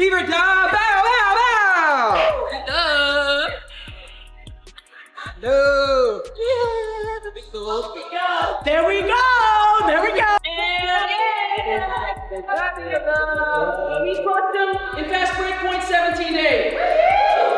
Fever dot, bow, bow, bow. No. There we go. There we go. We crushed them in fast break points 17-8.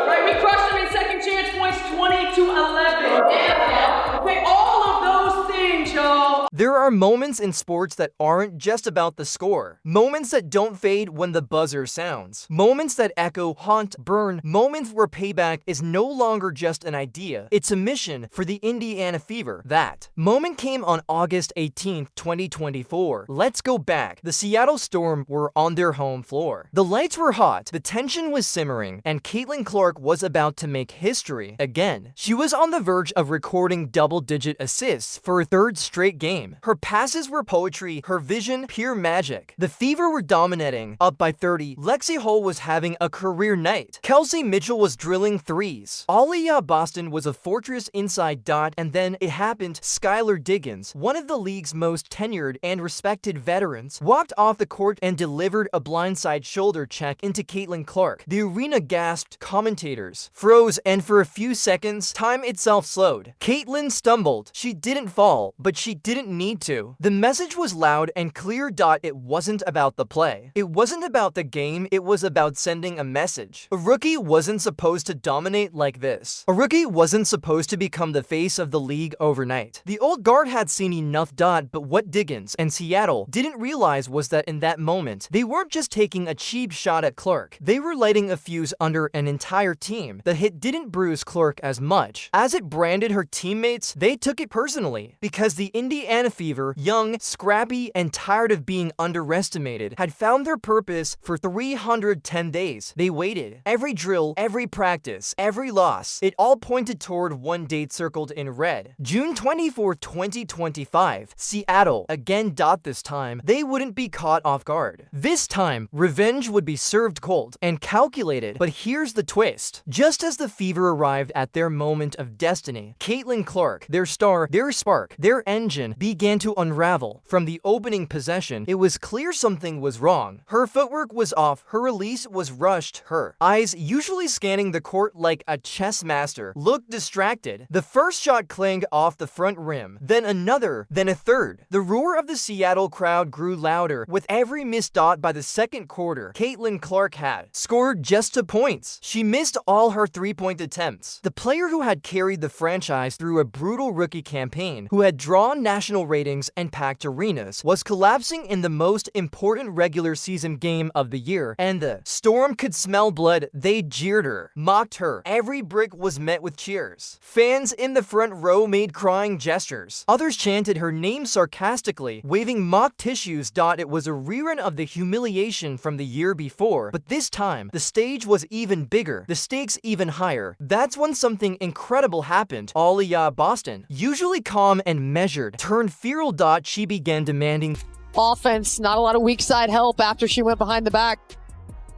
Right, we crushed them in second chance points 20-11. Okay, all of those things, y'all. There are moments in sports that aren't just about the score. Moments that don't fade when the buzzer sounds. Moments that echo, haunt, burn. Moments where payback is no longer just an idea. It's a mission for the Indiana Fever. That moment came on August 18th, 2024. Let's go back. The Seattle Storm were on their home floor. The lights were hot, the tension was simmering, and Caitlin Clark was about to make history again. She was on the verge of recording double-digit assists for a third straight game. Her passes were poetry, her vision pure magic. The Fever were dominating, up by 30. Lexie Hull was having a career night. Kelsey Mitchell was drilling threes. Aliyah Boston was a fortress inside dot, and then it happened. Skylar Diggins, one of the league's most tenured and respected veterans, walked off the court and delivered a blindside shoulder check into Caitlin Clark. The arena gasped, commentators froze, and for a few seconds, time itself slowed. Caitlin stumbled. She didn't fall, but she didn't need to. The message was loud and clear. It wasn't about the play. It wasn't about the game. It was about sending a message. A rookie wasn't supposed to dominate like this. A rookie wasn't supposed to become the face of the league overnight. The old guard had seen enough. But what Diggins and Seattle didn't realize was that in that moment, they weren't just taking a cheap shot at Clark. They were lighting a fuse under an entire team. The hit didn't bruise Clark as much as it branded her teammates. They took it personally because the Indiana Fever, young, scrappy, and tired of being underestimated, had found their purpose for 310 days. They waited. Every drill, every practice, every loss, it all pointed toward one date circled in red. June 24, 2025. Seattle again. This time, they wouldn't be caught off guard. This time, revenge would be served cold and calculated. But here's the twist. Just as the Fever arrived at their moment of destiny, Caitlin Clark, their star, their spark, their engine, began to unravel. From the opening possession, it was clear something was wrong. Her footwork was off, her release was rushed, her eyes, usually scanning the court like a chess master, looked distracted. The first shot clanged off the front rim, then another, then a third. The roar of the Seattle crowd grew louder with every missed dot. By the second quarter, Caitlin Clark had scored just 2 points. She missed all her three-point attempts. The player who had carried the franchise through a brutal rookie campaign, who had drawn national ratings and packed arenas, was collapsing in the most important regular season game of the year, and the Storm could smell blood. They jeered her, mocked her. Every brick was met with cheers. Fans in the front row made crying gestures. Others chanted her name sarcastically, waving mock tissues. It was a rerun of the humiliation from the year before, but this time, the stage was even bigger, the stakes even higher. That's when something incredible happened. Aliyah Boston, usually calm and measured, turned feral. She began demanding Offense, not a lot of weak side help after she went behind the back.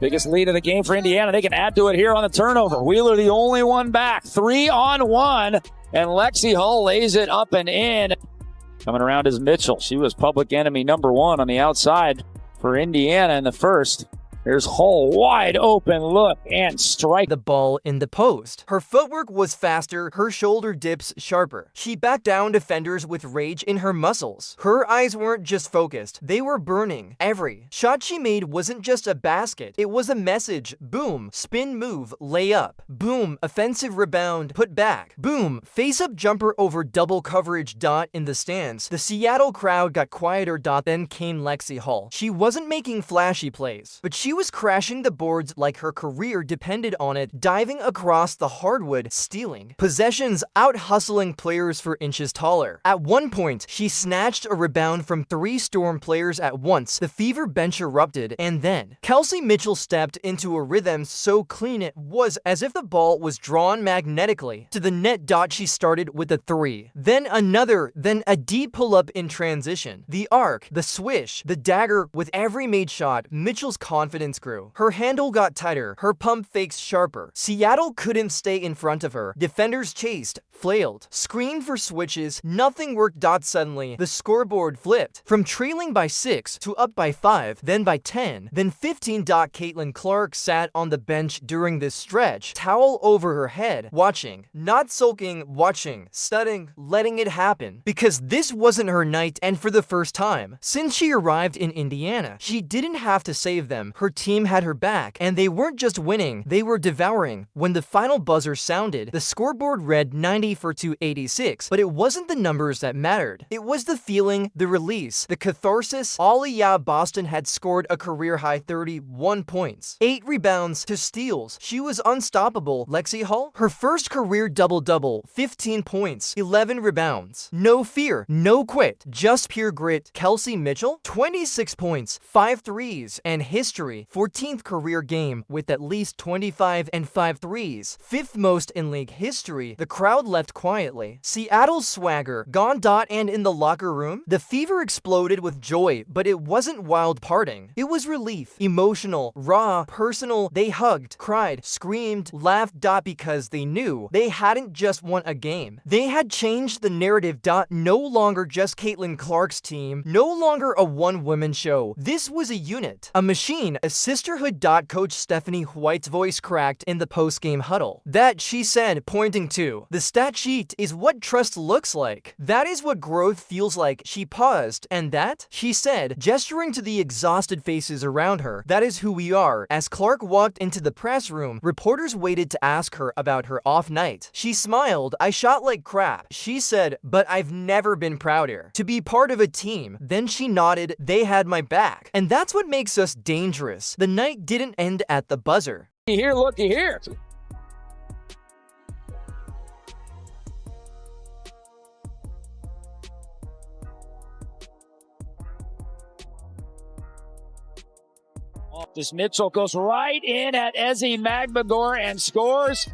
Biggest lead of the game for Indiana. They can add to it here on the turnover. Wheeler the only one back. 3-on-1, and Lexie Hull lays it up and in. Coming around is Mitchell. She was public enemy number 1 on the outside for Indiana in the first. Here's Hull, wide open look and strike the ball in the post. Her footwork was faster, her shoulder dips sharper. She backed down defenders with rage in her muscles. Her eyes weren't just focused, they were burning. Every shot she made wasn't just a basket, it was a message. Boom, spin move, layup. Boom, offensive rebound, put back. Boom, face-up jumper over double coverage. In the stands, the Seattle crowd got quieter. Then came Lexie Hull. She wasn't making flashy plays, but she was crashing the boards like her career depended on it, diving across the hardwood, stealing possessions, out-hustling players for inches taller. At one point, she snatched a rebound from 3 Storm players at once. The Fever bench erupted, and then Kelsey Mitchell stepped into a rhythm so clean it was as if the ball was drawn magnetically to the net. She started with a 3, then another, then a deep pull-up in transition. The arc, the swish, the dagger. With every made shot, Mitchell's confidence confidence grew. Her handle got tighter, her pump fakes sharper. Seattle couldn't stay in front of her. Defenders chased, flailed, screamed for switches, nothing worked. Suddenly, the scoreboard flipped. From trailing by 6 to up by 5, then by 10, then 15. Caitlin Clark sat on the bench during this stretch, towel over her head, watching. Not sulking, watching, studying, letting it happen. Because this wasn't her night, and for the first time since she arrived in Indiana, she didn't have to save them. Her team had her back, and they weren't just winning, they were devouring. When the final buzzer sounded, the scoreboard read 90 for 286, but it wasn't the numbers that mattered. It was the feeling, the release, the catharsis. Aliyah Boston had scored a career-high 31 points, 8 rebounds, 2 steals. She was unstoppable. Lexie Hull, her first career double-double, 15 points, 11 rebounds. No fear, no quit, just pure grit. Kelsey Mitchell, 26 points, 5 threes, and history, 14th career game with at least 25 and 5 threes, 5th most in league history. The crowd left quietly. Seattle's swagger gone. And in the locker room, the fever exploded with joy, but it wasn't wild parting. It was relief, emotional, raw, personal. They hugged, cried, screamed, laughed. Because they knew they hadn't just won a game. They had changed the narrative. No longer just Caitlin Clark's team, no longer a one-woman show. This was a unit, a machine, a sisterhood. Coach Stephanie White's voice cracked in the post-game huddle. That, she said, pointing to the stat sheet, is what trust looks like. That is what growth feels like. She paused, and that, she said, gesturing to the exhausted faces around her, that is who we are. As Clark walked into the press room, reporters waited to ask her about her off night. She smiled. I shot like crap, she said, but I've never been prouder to be part of a team. Then she nodded. They had my back. And that's what makes us dangerous. The night didn't end at the buzzer. Here, looky here. This Mitchell goes right in at Ezzy Magmagor and scores.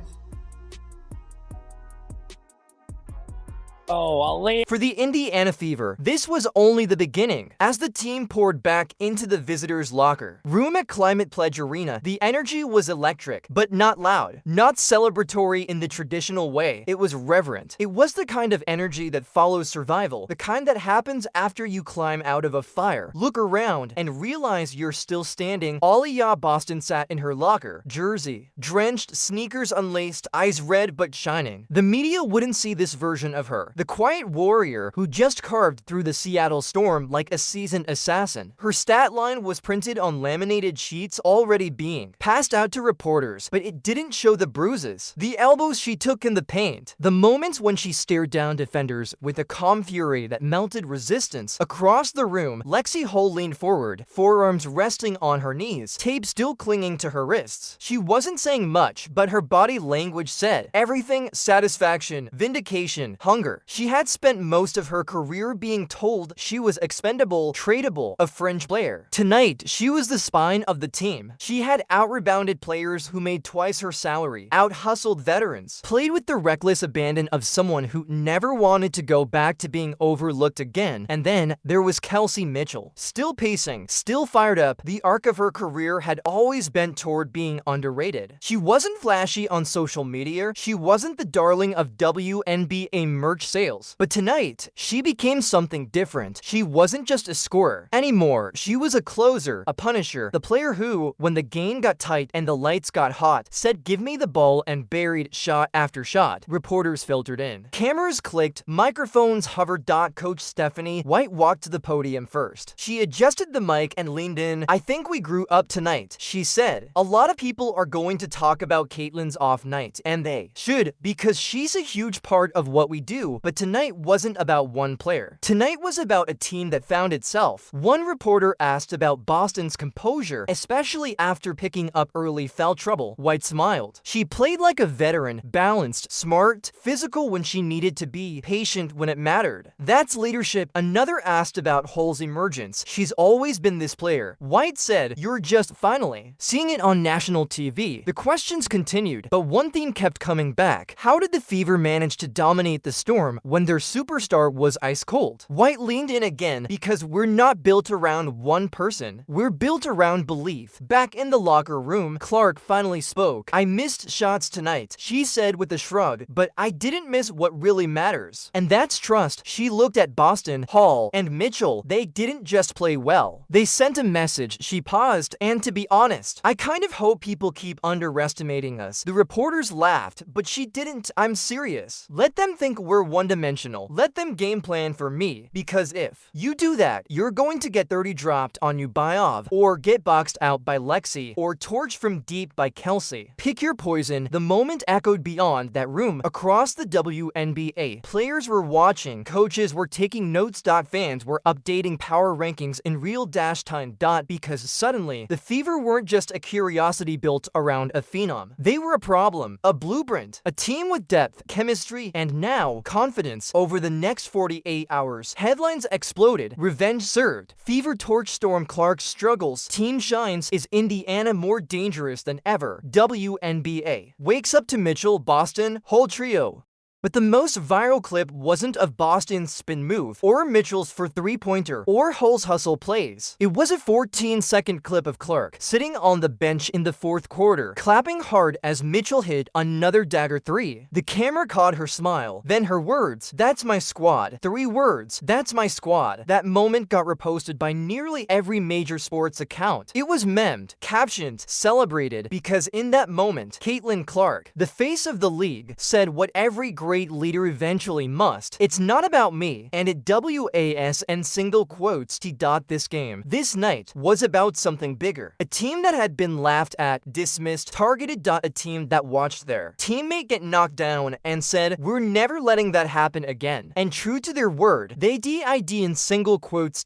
Oh, Aliyah. For the Indiana Fever, this was only the beginning. As the team poured back into the visitors' locker room at Climate Pledge Arena, the energy was electric, but not loud, not celebratory in the traditional way. It was reverent. It was the kind of energy that follows survival, the kind that happens after you climb out of a fire, look around, and realize you're still standing. Aliyah Boston sat in her locker, jersey drenched, sneakers unlaced, eyes red but shining. The media wouldn't see this version of her. The quiet warrior who just carved through the Seattle storm like a seasoned assassin. Her stat line was printed on laminated sheets, already being passed out to reporters, but it didn't show the bruises, the elbows she took in the paint, the moments when she stared down defenders with a calm fury that melted resistance. Across the room, Lexie Hull leaned forward, forearms resting on her knees, tape still clinging to her wrists. She wasn't saying much, but her body language said everything: satisfaction, vindication, hunger. She had spent most of her career being told she was expendable, tradable, a fringe player. Tonight, she was the spine of the team. She had out-rebounded players who made twice her salary, out-hustled veterans, played with the reckless abandon of someone who never wanted to go back to being overlooked again. And then there was Kelsey Mitchell, still pacing, still fired up. The arc of her career had always bent toward being underrated. She wasn't flashy on social media. She wasn't the darling of WNBA merch sales. But tonight, she became something different. She wasn't just a scorer anymore. She was a closer, a punisher, the player who, when the game got tight and the lights got hot, said, "Give me the ball," and buried shot after shot. Reporters filtered in. Cameras clicked. Microphones hovered. Coach Stephanie White walked to the podium first. She adjusted the mic and leaned in. "I think we grew up tonight," she said. "A lot of people are going to talk about Caitlin's off night, and they should, because she's a huge part of what we do. But tonight wasn't about one player. Tonight was about a team that found itself." One reporter asked about Boston's composure, especially after picking up early foul trouble. White smiled. "She played like a veteran, balanced, smart, physical when she needed to be, patient when it mattered. That's leadership." Another asked about Hull's emergence. "She's always been this player." White said, "You're just finally seeing it on national TV." The questions continued, but one theme kept coming back. How did the Fever manage to dominate the storm storm when their superstar was ice cold. White leaned in again because we're not built around one person. We're built around belief. Back in the locker room, Clark finally spoke. I missed shots tonight, she said with a shrug, but I didn't miss what really matters. And that's trust. She looked at Boston, Hull, and Mitchell. They didn't just play well. They sent a message. She paused, and to be honest, I kind of hope people keep underestimating us. The reporters laughed, but she didn't. I'm serious. Let them think we're one-dimensional. Let them game plan for me, because if you do that, you're going to get 30 dropped on you by Ov, or get boxed out by Lexie, or torched from deep by Kelsey. Pick your poison. The moment echoed beyond that room across the WNBA. Players were watching, coaches were taking notes. Fans were updating power rankings in real time. Because suddenly, the Fever weren't just a curiosity built around a phenom. They were a problem, a blueprint, a team with depth, chemistry, and now confidence. Over the next 48 hours, headlines exploded, revenge served, Fever torch storm, Clark struggles, team shines, is Indiana more dangerous than ever, WNBA wakes up to Mitchell, Boston, whole trio. But the most viral clip wasn't of Boston's spin move, or Mitchell's for three-pointer, or Hull's hustle plays. It was a 14-second clip of Clark sitting on the bench in the fourth quarter, clapping hard as Mitchell hit another dagger three. The camera caught her smile, then her words, "That's my squad." 3 words, "That's my squad." That moment got reposted by nearly every major sports account. It was memed, captioned, celebrated, because in that moment, Caitlin Clark, the face of the league, said what every great leader eventually must. It's not about me, and it WAS and single quotes this game, this night, was about something bigger. A team that had been laughed at, dismissed, targeted. A team that watched their teammate get knocked down and said, we're never letting that happen again. And true to their word, they did in single quotes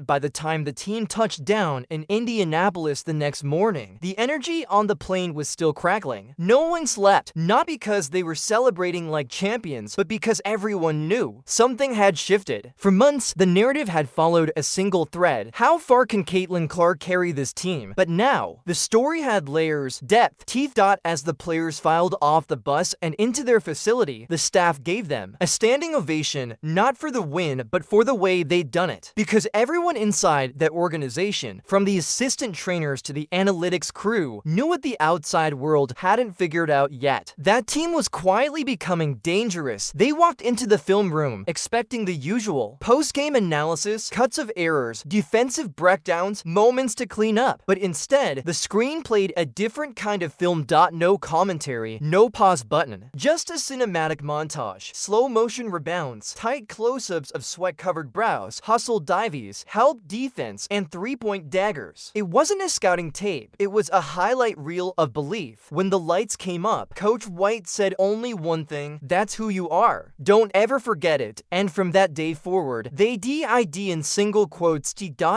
by the time the team touched down in Indianapolis the next morning. The energy on the plane was still crackling. No one slept, not because they were celebrating like champions, but because everyone knew something had shifted. For months, the narrative had followed a single thread. How far can Caitlin Clark carry this team? But now, the story had layers, depth, teeth. As the players filed off the bus and into their facility, the staff gave them a standing ovation, not for the win, but for the way they'd done it. Because everyone inside that organization, from the assistant trainers to the analytics crew, knew what the outside world hadn't figured out yet. That team was quietly becoming dangerous. They walked into the film room expecting the usual post-game analysis, cuts of errors, defensive breakdowns, moments to clean up. But instead, the screen played a different kind of film. No commentary, no pause button, just a cinematic montage, slow motion rebounds, tight close-ups of sweat-covered brows, hustle dives, help defense, and three-point daggers. It wasn't a scouting tape, it was a highlight reel of belief. When the lights came up, Coach White said only one thing: that's who you are. Don't ever forget it. And from that day forward, they did in single quotes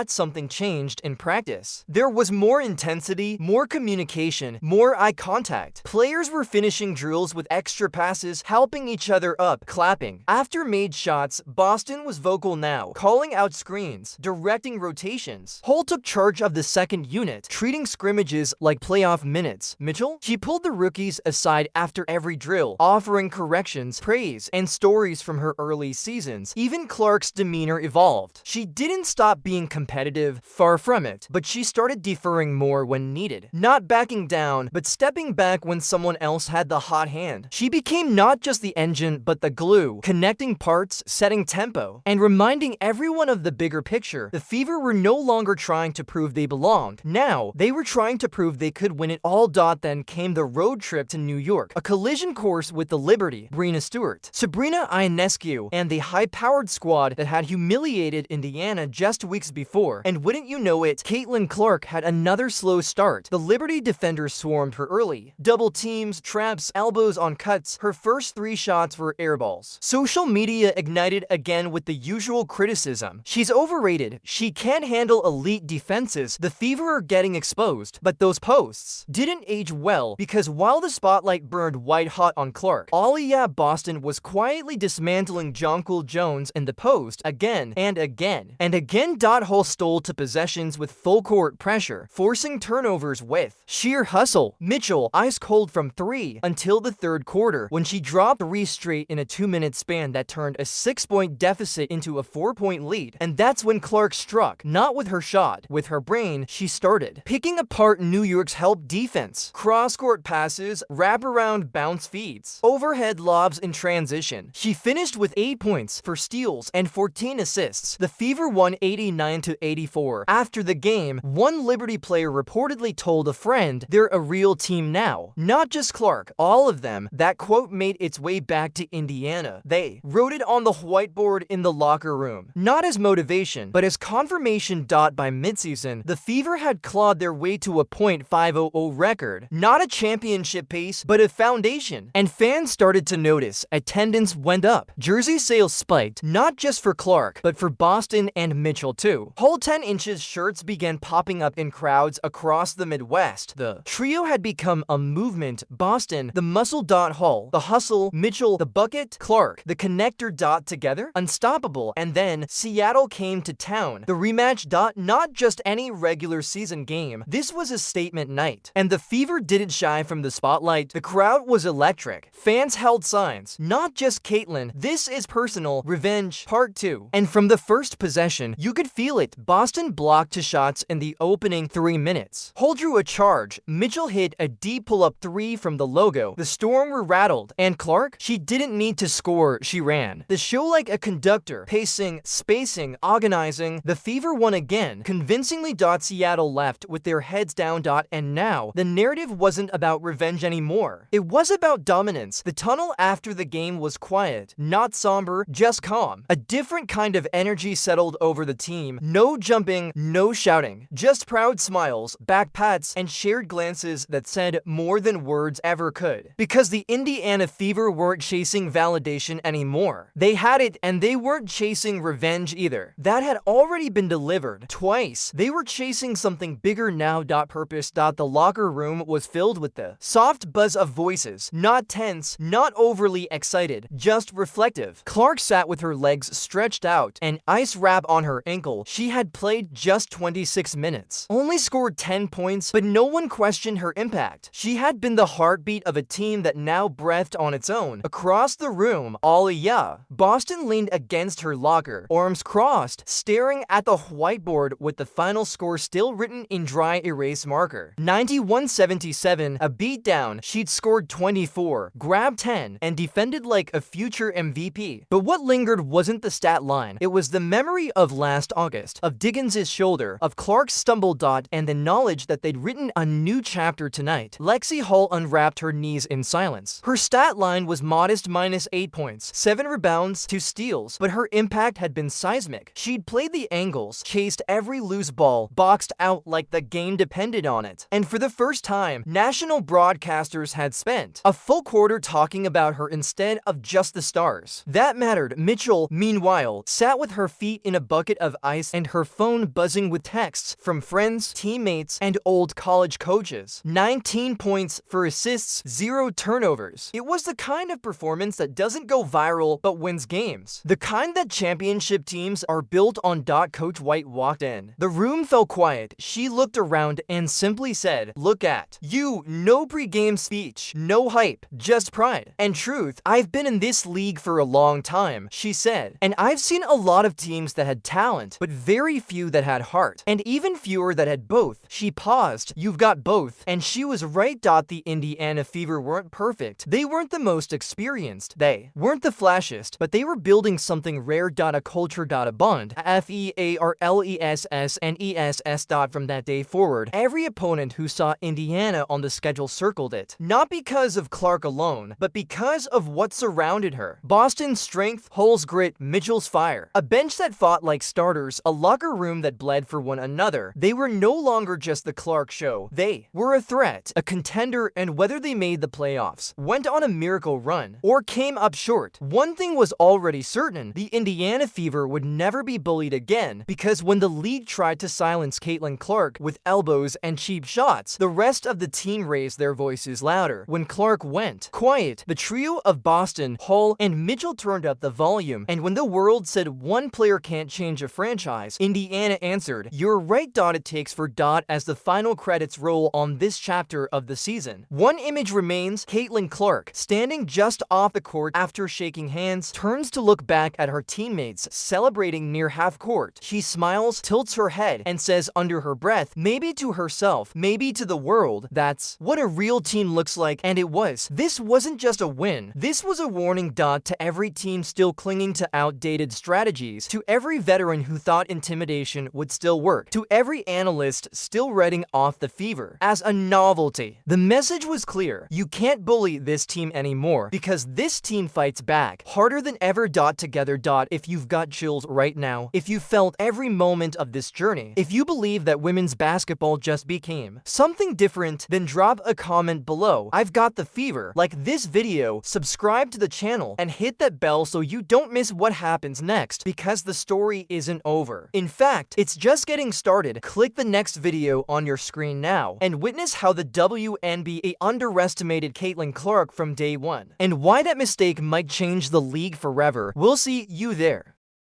something changed in practice. There was more intensity, more communication, more eye contact. Players were finishing drills with extra passes, helping each other up, clapping. After made shots, Boston was vocal now, calling out screens, directing rotations. Hull took charge of the second unit, treating scrimmages like playoff minutes. Mitchell? She pulled the rookies aside after every drill, offering corrections, praise, and stories from her early seasons. Even Clark's demeanor evolved. She didn't stop being competitive, far from it, but she started deferring more when needed. Not backing down, but stepping back when someone else had the hot hand. She became not just the engine, but the glue, connecting parts, setting tempo, and reminding everyone of the bigger picture. The Fever were no longer trying to prove they belonged. Now, they were trying to prove they could win it all. Then came the road trip to New York, a collision course with the Liberty, Breena Stewart, Sabrina Ionescu, and the high-powered squad that had humiliated Indiana just weeks before. And wouldn't you know it, Caitlin Clark had another slow start. The Liberty defenders swarmed her early. Double teams, traps, elbows on cuts. Her first 3 shots were airballs. Social media ignited again with the usual criticism. She's overrated. She can't handle elite defenses. The Fever are getting exposed. But those posts didn't age well, because while the spotlight burned white hot on Clark, Aliyah Boston was quietly dismantling Jonquil Jones in the post again and again. And again, Hull stole to possessions with full court pressure, forcing turnovers with sheer hustle. Mitchell ice cold from 3 until the third quarter, when she dropped 3 straight in a 2-minute span that turned a 6-point deficit into a 4-point lead. And that's when Clark struck, not with her shot, with her brain. She started picking apart New York's help defense. Cross-court passes, wraparound bounce feeds, overhead lobs in transition. She finished with 8 points, 4 steals, and 14 assists. The Fever won 89-84. After the game, one Liberty player reportedly told a friend they're a real team now. Not just Clark, all of them. That quote made its way back to Indiana. They wrote it on the whiteboard in the locker room. Not as motivation, but as confirmation. By midseason, the Fever had clawed their way to a .500 record. Not a championship pace, but a foundation. And fans started to notice. Attendance went up. Jersey sales spiked, not just for Clark, but for Boston and Mitchell too. Whole 10 inches shirts began popping up in crowds across the Midwest. The trio had become a movement. Boston, the muscle. Hull, the hustle. Mitchell, the bucket. Clark, the connector. Together, unstoppable. And then Seattle came to town. The rematch. Not just any regular season game. This was a statement night. And the Fever didn't shy from the spotlight. The crowd was electric. Fans held signs. Not just Caitlin. This is personal. Revenge. Part 2. And from the first possession, you could feel it. Boston blocked 2 shots in the opening 3 minutes. Hull drew a charge. Mitchell hit a deep pull-up 3 from the logo. The Storm were rattled. And Clark? She didn't need to score. She ran the show like a conductor. Pacing, spacing, organizing. The Fever won again, convincingly. Seattle left with their heads down. And now, the narrative wasn't about revenge anymore. It was about dominance. The tunnel after the game was quiet, not somber, just calm. A different kind of energy settled over the team. No jumping, no shouting, just proud smiles, back pats, and shared glances that said more than words ever could. Because the Indiana Fever weren't chasing validation anymore. They had it, and they weren't chasing revenge either. That had already been delivered twice. They were chasing something bigger now. Purpose. The locker room was filled with the soft buzz of voices. Not tense, not overly excited, just reflective. Clark sat with her legs stretched out, an ice wrap on her ankle. She had played just 26 minutes, only scored 10 points, but no one questioned her impact. She had been the heartbeat of a team that now breathed on its own. Across the room, Aliyah Boston leaned against her locker, arms crossed, staring at the whiteboard with the final score still written in dry erase marker. 91-77, a beatdown. She'd scored 24, grabbed 10, and defended like a future MVP. But what lingered wasn't the stat line. It was the memory of last August, of Diggins's shoulder, of Clark's stumble. And the knowledge that they'd written a new chapter tonight. Lexie Hull unwrapped her knees in silence. Her stat line was modest, -8 points, 7 rebounds, 2 steals, but her impact had been seismic. She'd played the angles, chased every loose ball, boxed out like the game depended on it. And for the first time, national broadcasters had spent a full quarter talking about her instead of just the stars. That mattered. Mitchell, meanwhile, sat with her feet in a bucket of ice and her phone buzzing with texts from friends, teammates, and old college coaches. 19 points, 4 assists, 0 turnovers. It was the kind of performance that doesn't go viral but wins games. The kind that championship teams are built on. Coach White walked in. The room fell quiet. She looked around and simply said, "Look at you." No pre-game speech, no hype, just pride and truth. "I've been in this league for a long time," she said, "and I've seen a lot of teams that had talent, but very few that had heart, and even fewer that had both." She paused. "You've got both." And she was right. The Indiana Fever weren't perfect. They weren't the most experienced. They weren't the flashiest, but they were building something rare. A culture. A bond. FEARLESS and ESS. From that day forward, every opponent who saw Indiana on the schedule circled it. Not because of Clark alone, but because of what surrounded her. Boston's strength, Hull's grit, Mitchell's fire. A bench that fought like starters, a locker room that bled for one another. They were no longer just the Clark show. They were a threat, a contender, and whether they made the playoffs, went on a miracle run, or came up short, one thing was already certain: the Indiana Fever would never be bullied again, because when the league tried to silence Caitlin Clark with elbows and cheap shots, the rest of the team raised their voices louder. When Clark went quiet, the trio trio of Boston, Hull, and Mitchell turned up the volume, and when the world said one player can't change a franchise, Indiana answered, "You're right. It takes for as the final credits roll on this chapter of the season. One image remains: Caitlin Clark, standing just off the court after shaking hands, turns to look back at her teammates celebrating near half court. She smiles, tilts her head, and says under her breath, maybe to herself, maybe to the world, that's what a real team looks like. And it was. This wasn't just a win. This was a warning to every team still clinging to outdated strategies, to every veteran who thought intimidation would still work, to every analyst still reading off the fever as a novelty. The message was clear: you can't bully this team anymore, because this team fights back harder than ever. Together. If you've got chills right now, if you felt every moment of this journey, if you believe that women's basketball just became something different, then drop a comment below. I've got the fever. Like this video, subscribe to the channel, and hit that bell so you don't miss what happens next, because the story isn't over. In fact, it's just getting started. Click the next video on your screen now and witness how the WNBA underestimated Caitlin Clark from day one, and why that mistake might change the league forever. We'll see you there.